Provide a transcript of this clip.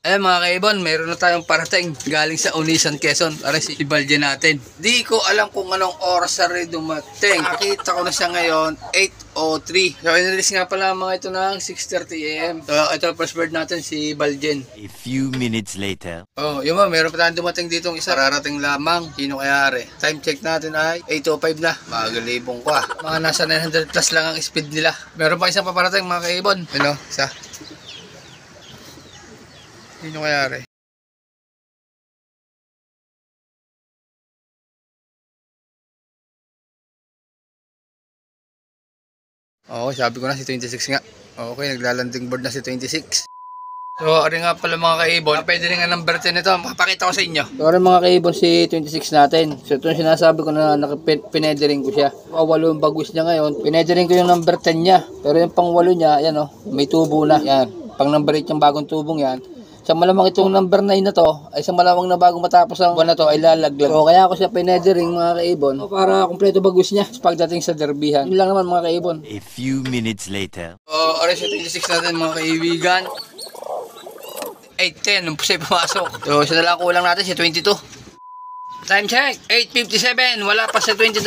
Ayan mga kaibon, mayroon na tayong parating galing sa Onisan, Quezon. Para si Baljen natin. Di ko alam kung anong oras na rin dumating. Nakita ko na siya ngayon, 8:03. So inalis nga pala mga ito ng 6:30 AM. So ito first bird natin si Baljen. A few minutes later. Oh, yun ba, mayroon pa tayong dumating dito isa. Rarating lamang. Sino kaya ari? Time check natin ay 8:05 na. Magalibong ko ah. Mga nasa 900 plus lang ang speed nila. Meron pa isang paparating mga kaibon. Ano? Isa. Sino kaya ari? Oo, sabi ko na si 26 nga. Okay, naglalanding board na si 26. So, ari nga pala mga kaibon. Pwede rin nga number 10 ito. Mapapakita ko sa inyo. So, ari mga kaibon si 26 natin. So, ito yung sinasabi ko na pinedering ko siya. Walo yung bagwis niya ngayon. Pinedering ko yung number 10 niya. Pero yung pang walo niya, yan o, may tubo na. Yan. Pang number 8 yung bagong tubong yan. Sa malamang itong number 9 na to, ay sa malamang na bagong matapos ang buwan na to, ay lalaglag. So, kaya ako siya pinedering mga kaibon para kumpleto bagwis niya pagdating sa derbihan. Yun lang naman mga kaibon. A few minutes later. So, ari si 26 natin mga kaibigan. 8:10 nung siya pumasok. So, isa na lang kulang natin si 22. Time check, 8:57. Wala pa sa 22.